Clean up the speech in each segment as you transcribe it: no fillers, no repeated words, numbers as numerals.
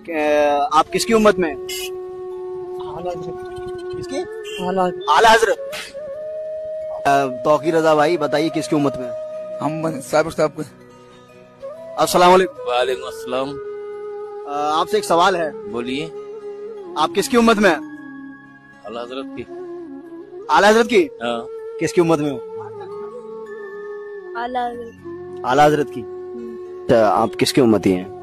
आप किसकी उम्मत में? किसकी? आला हजरत। तौकीर रजा भाई बताइए किसकी उम्मत में? हम साहब। अस्सलाम वालेकुम। वालेकुम अस्सलाम। आपसे एक सवाल है। बोलिए। आप किसकी उम्मत में? आला हजरत की। आला हजरत की? हाँ। किसकी उम्मत में हो? आला हजरत की। आप किसकी उम्मती हैं?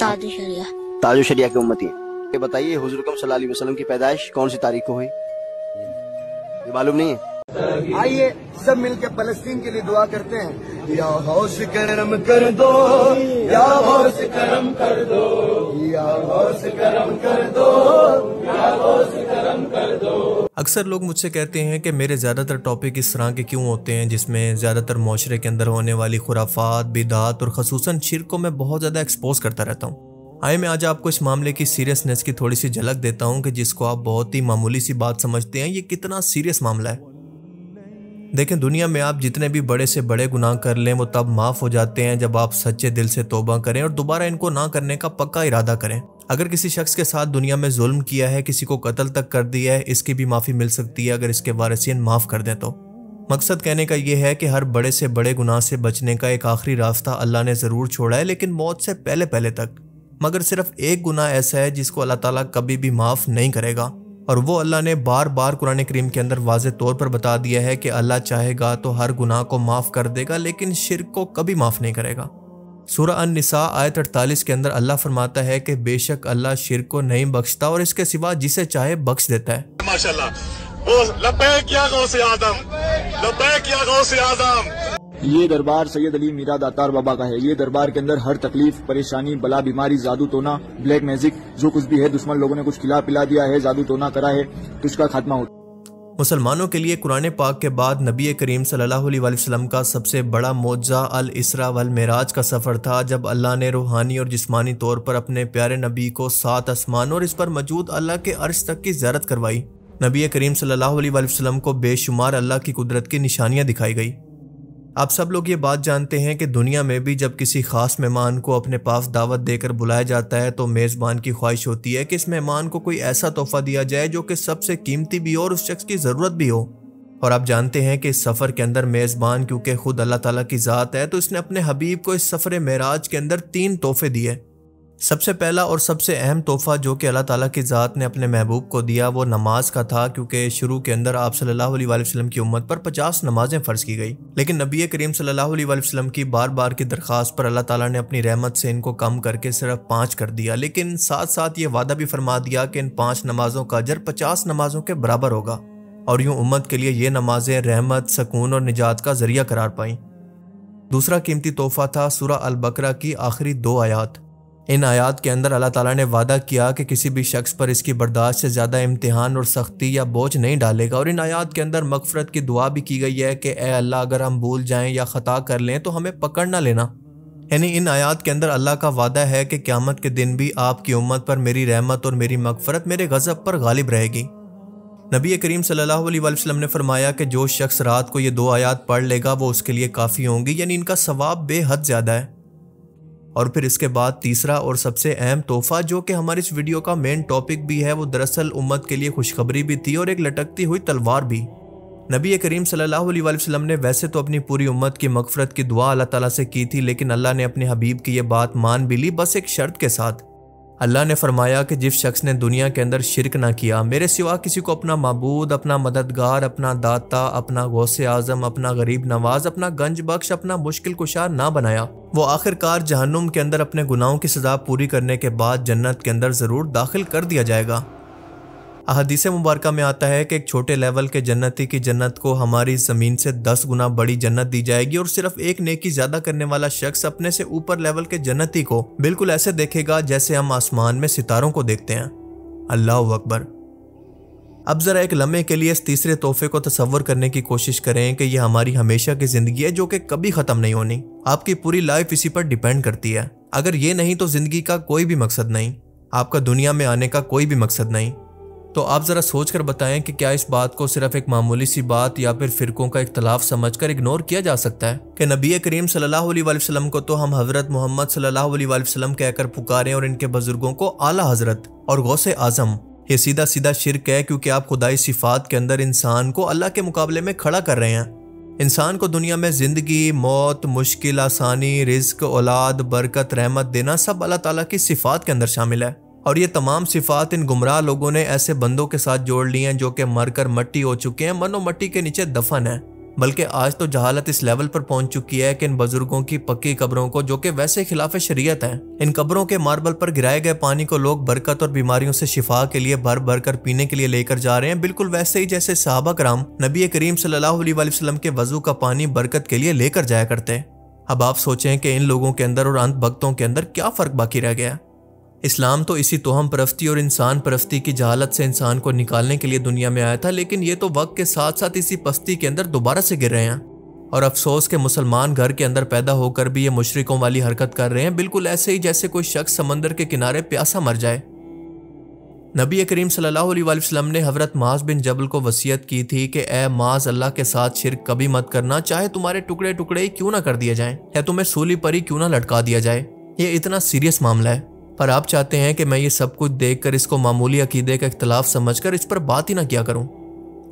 ताजु शरिया की उम्मती हैं। ये बताइए हुजूर अकरम सल्लल्लाहु अलैहि वसल्लम की पैदाइश कौन सी तारीख को हुई? ये मालूम नहीं है? आइए सब मिलकर फलस्तीन के लिए दुआ करते हैं। या हौस करम कर दो, या हौस करम कर दो, या हौस करम कर दो, या हौस करम कर दो। अक्सर लोग मुझसे कहते हैं कि मेरे ज़्यादातर टॉपिक इस तरह के क्यों होते हैं जिसमें ज़्यादातर माशरे के अंदर होने वाली खुराफात, बिदात और खसूसन शिर्क को मैं बहुत ज़्यादा एक्सपोज करता रहता हूँ। आइए मैं आज आपको इस मामले की सीरियसनेस की थोड़ी सी झलक देता हूँ कि जिसको आप बहुत ही मामूली सी बात समझते हैं, ये कितना सीरियस मामला है। देखें, दुनिया में आप जितने भी बड़े से बड़े गुनाह कर लें वो तब माफ़ हो जाते हैं जब आप सच्चे दिल से तौबा करें और दोबारा इनको ना करने का पक्का इरादा करें। अगर किसी शख्स के साथ दुनिया में जुल्म किया है, किसी को कत्ल तक कर दिया है, इसकी भी माफ़ी मिल सकती है अगर इसके वारिसीन माफ़ कर दें तो। मकसद कहने का ये है कि हर बड़े से बड़े गुनाह से बचने का एक आखिरी रास्ता अल्लाह ने ज़रूर छोड़ा है, लेकिन मौत से पहले पहले तक। मगर सिर्फ एक गुनाह ऐसा है जिसको अल्लाह ताला कभी भी माफ़ नहीं करेगा, और वो अल्लाह ने बार बार कुरान करीम के अंदर वाज़े तौर पर बता दिया है कि अल्लाह चाहेगा तो हर गुनाह को माफ़ कर देगा, लेकिन शिर्क को कभी माफ़ नहीं करेगा। सूरह अन-निसा आयत 48 के अंदर अल्लाह फरमाता है कि बेशक अल्लाह शिर्क को नहीं बख्शता और इसके सिवा जिसे चाहे बख्श देता है। माशाल्लाह। लब्बैक या गौसे आदम, लब्बैक या गौसे आदम। ये दरबार सैयद अली मीरा दातार बाबा का है। ये दरबार के अंदर हर तकलीफ, परेशानी, बला, बीमारी, जादू टोना, ब्लैक मैजिक, जो कुछ भी है, दुश्मन लोगों ने कुछ खिला पिला दिया है, जादू टोना करा है, तो इसका खात्मा हो। मुसलमानों के लिए कुरान पाक के बाद नबी करीम सल्लल्लाहु अलैहि वसल्लम का सबसे बड़ा मौजज़ा अल इसरा वल मेराज का सफ़र था, जब अल्लाह ने रूहानी और जिस्मानी तौर पर अपने प्यारे नबी को 7 आसमान और इस पर मौजूद अल्लाह के अर्श तक की ज़ियारत करवाई। नबी करीम सल्लल्लाहु अलैहि वसल्लम को बेशुमार अल्लाह की कुदरत की निशानियाँ दिखाई गई। आप सब लोग ये बात जानते हैं कि दुनिया में भी जब किसी खास मेहमान को अपने पास दावत देकर बुलाया जाता है तो मेज़बान की ख्वाहिश होती है कि इस मेहमान को कोई ऐसा तोहफा दिया जाए जो कि सबसे कीमती भी हो और उस शख्स की ज़रूरत भी हो। और आप जानते हैं कि इस सफ़र के अंदर मेज़बान क्योंकि खुद अल्लाह ताला की ज़ात है, तो इसने अपने हबीब को इस सफ़र मेराज के अंदर 3 तोहफे दिए। सबसे पहला और सबसे अहम तोहफा जो कि अल्लाह ताला की ज़ात ने अपने महबूब को दिया वो नमाज का था, क्योंकि शुरू के अंदर आप सल्लल्लाहु अलैहि वसल्लम की उम्मत पर 50 नमाजें फ़र्ज़ की गई, लेकिन नबी करीम सल्लल्लाहु अलैहि वसल्लम की बार बार की दरख्वास्त पर अल्लाह ताला ने अपनी रहमत से इनको कम करके सिर्फ 5 कर दिया, लेकिन साथ साथ ये वादा भी फरमा दिया कि इन 5 नमाज़ों का अजर 50 नमाज़ों के बराबर होगा। और यूँ उम्मत के लिए ये नमाजें रहमत, सकून और निजात का ज़रिया करार पाईं। दूसरा कीमती तोहफा था सूरह अल बकरा की आखिरी 2 आयात। इन आयात के अंदर अल्लाह ताला ने वादा किया कि किसी भी शख्स पर इसकी बर्दाश्त से ज़्यादा इम्तिहान और सख्ती या बोझ नहीं डालेगा, और इन आयात के अंदर मगफरत की दुआ भी की गई है कि ए अल्लाह, अगर हम भूल जाएं या ख़ता कर लें तो हमें पकड़ ना लेना। यानी इन आयात के अंदर अल्लाह का वादा है कि क़यामत के दिन भी आपकी उम्मत पर मेरी रहमत और मेरी मगफरत मेरे गज़ब पर गालिब रहेगी। नबी करीम सल्लल्लाहु अलैहि वसल्लम ने फरमाया कि जो शख्स रात को ये 2 आयात पढ़ लेगा वो उसके लिए काफ़ी होंगी, यानी इनका सवाब बेहद ज़्यादा है। और फिर इसके बाद तीसरा और सबसे अहम तोहफा जो कि हमारी इस वीडियो का मेन टॉपिक भी है, वो दरअसल उम्मत के लिए खुशखबरी भी थी और एक लटकती हुई तलवार भी। नबी करीम सल्लल्लाहु अलैहि वसल्लम ने वैसे तो अपनी पूरी उम्मत की मगफरत की दुआ अल्लाह ताला से की थी, लेकिन अल्लाह ने अपने हबीब की ये बात मान भी ली, बस एक शर्त के साथ। अल्लाह ने फरमाया कि जिस शख्स ने दुनिया के अंदर शिरक ना किया, मेरे सिवा किसी को अपना माबूद, अपना मददगार, अपना दाता, अपना गौसे आज़म, अपना गरीब नवाज, अपना गंज बख्श, अपना मुश्किल कुशार ना बनाया, वो आखिरकार जहन्नुम के अंदर अपने गुनाहों की सज़ा पूरी करने के बाद जन्नत के अंदर ज़रूर दाखिल कर दिया जाएगा। अहदीस मुबारका में आता है कि एक छोटे लेवल के जन्नती की जन्नत को हमारी ज़मीन से 10 गुना बड़ी जन्नत दी जाएगी, और सिर्फ एक नेकी ज़्यादा करने वाला शख्स अपने से ऊपर लेवल के जन्नती को बिल्कुल ऐसे देखेगा जैसे हम आसमान में सितारों को देखते हैं। अल्लाहु अकबर। अब ज़रा एक लम्हे के लिए इस तीसरे तोहफे को तसव्वुर करने की कोशिश करें कि यह हमारी हमेशा की ज़िंदगी है जो कि कभी ख़त्म नहीं होनी। आपकी पूरी लाइफ इसी पर डिपेंड करती है। अगर ये नहीं तो ज़िंदगी का कोई भी मकसद नहीं, आपका दुनिया में आने का कोई भी मकसद नहीं। تو آپ ذرا سوچ کر بتائیں کہ کیا اس بات کو صرف ایک معمولی سی بات یا پھر فرقوں کا اختلاف سمجھ کر اگنور کیا جا سکتا ہے کہ نبی کریم صلی اللہ علیہ وسلم کو تو ہم حضرت محمد صلی اللہ علیہ وسلم کہہ کر پکاریں اور ان کے بزرگوں کو اعلیٰ حضرت اور غوث اعظم؟ یہ سیدھا سیدھا شرک ہے، کیونکہ آپ خدائی صفات کے اندر انسان کو اللہ کے مقابلے میں کھڑا کر رہے ہیں۔ انسان کو دنیا میں زندگی، موت، مشکل، آسانی، رزق، اولاد، برکت، رحمت دینا سب اللہ تعالیٰ کی صفات کے اندر شامل ہے، اور یہ تمام صفات ان گمراہ لوگوں نے ایسے بندوں کے ساتھ جوڑ لی ہیں جو کہ مر کر مٹی ہو چکے ہیں، من و مٹی کے نیچے دفن ہیں۔ بلکہ آج تو جہالت اس لیول پر پہنچ چکی ہے کہ ان بزرگوں کی پکی قبروں کو، جو کہ ویسے خلاف شریعت ہیں، ان قبروں کے ماربل پر گرائے گئے پانی کو لوگ برکت اور بیماریوں سے شفا کے لیے بھر بھر کر پینے کے لیے لے کر جا رہے ہیں، بالکل ویسے ہی جیسے صحابہ کرام نبی کریم صلی اللہ علیہ وسلم کے وضو کا پانی برکت کے لیے لے کر جایا کرتے۔ اب آپ سوچیں کہ ان لوگوں کے اندر اور انت بھگتوں کے اندر کیا فرق باقی رہ گیا؟ اسلام تو اسی توہم پرستی اور انسان پرستی کی جہالت سے انسان کو نکالنے کے لیے دنیا میں آیا تھا، لیکن یہ تو وقت کے ساتھ ساتھ اسی پستی کے اندر دوبارہ سے گر رہے ہیں، اور افسوس کہ مسلمان گھر کے اندر پیدا ہو کر بھی یہ مشرکوں والی حرکت کر رہے ہیں، بالکل ایسے ہی جیسے کوئی شخص سمندر کے کنارے پیاسا مر جائے۔ نبی کریم صلی اللہ علیہ وسلم نے حضرت معاذ بن جبل کو وصیت کی تھی کہ اے معاذ، اللہ کے ساتھ شرک کبھی مت کرنا، چاہے تمہارے ٹکڑے ٹکڑے ہی کیوں نہ کر دیے جائیں یا تمہیں سولی پر ہی کیوں نہ لٹکا دیا جائے۔ یہ اتنا سیریس معاملہ ہے، پر آپ چاہتے ہیں کہ میں یہ سب کچھ دیکھ کر اس کو معمولی عقیدے کا اختلاف سمجھ کر اس پر بات ہی نہ کیا کروں۔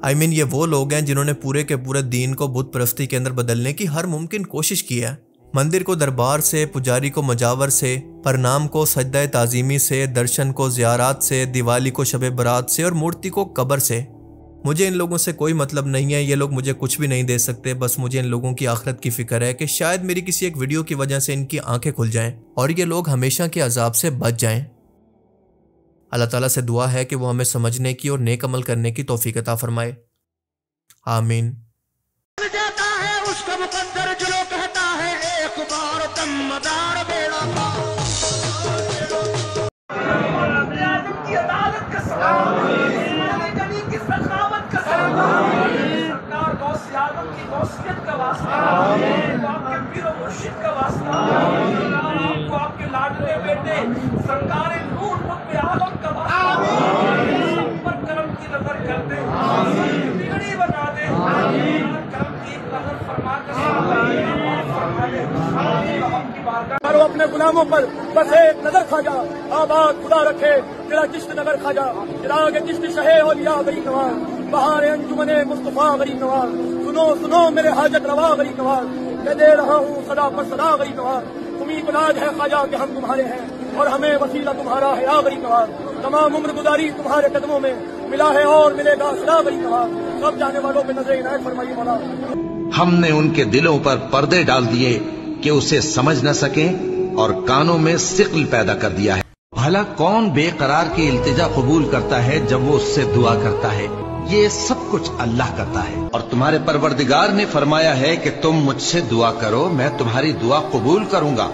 یہ وہ لوگ ہیں جنہوں نے پورے کے پورے دین کو بت پرستی کے اندر بدلنے کی ہر ممکن کوشش کی ہے۔ مندر کو دربار سے، پجاری کو مجاور سے، پرنام کو سجدہ تعظیمی سے، درشن کو زیارات سے، دیوالی کو شب برات سے، اور مورتی کو قبر سے۔ مجھے ان لوگوں سے کوئی مطلب نہیں ہے، یہ لوگ مجھے کچھ بھی نہیں دے سکتے، بس مجھے ان لوگوں کی آخرت کی فکر ہے کہ شاید میری کسی ایک ویڈیو کی وجہ سے ان کی آنکھیں کھل جائیں اور یہ لوگ ہمیشہ کے عذاب سے بچ جائیں۔ اللہ تعالیٰ سے دعا ہے کہ وہ ہمیں سمجھنے کی اور نیک عمل کرنے کی توفیق عطا فرمائے، آمین۔ جاتا ہے اس کا مقدر جو کہتا ہے ایک بار دم مدار بیڑا کی عدالت کا سلام، نبی کی سخاوت کا سلام، سرکار غوث اعظم کی غوثیت کا واسطہ، آپ کے پیر و مرشد کا واسطہ، آپ کو آپ کے لاڈلے بیٹے سرکار نور قطب عالم کا واسطہ، سب پر کرم کی نظر کر دے، بگڑی بنا دے، کرم کی نظر فرما کر کرو اپنے غلاموں پر بس ایک نظر خواجہ آباد خدا رکھے تیرا چشت نظر خواجہ، چراغ چشت شہ اولیاء غریب نواز، بہار انجمن مصطفیٰ غریب نواز، سنو سنو میرے حاجت روا غریب نواز، میں دے رہا ہوں صدا پر صدا غریب نواز، تمہیں بلاج ہے خواجہ کہ ہم تمہارے ہیں اور ہمیں وسیلہ تمہارا ہے یا غریب نواز، تمام عمر گزاری تمہارے قدموں میں ملا ہے اور ملے گا صدا غریب نواز، سب جانے والوں پہ نظر عنایت فرمائیے مولا۔ ہم نے ان کے دلوں پر پردے ڈال دیے کہ اسے سمجھ نہ سکیں اور کانوں میں ثقل پیدا کر دیا ہے۔ بھلا کون بے قرار کی التجا قبول کرتا ہے جب وہ اس سے دعا کرتا ہے؟ یہ سب کچھ اللہ کرتا ہے، اور تمہارے پروردگار نے فرمایا ہے کہ تم مجھ سے دعا کرو، میں تمہاری دعا قبول کروں گا۔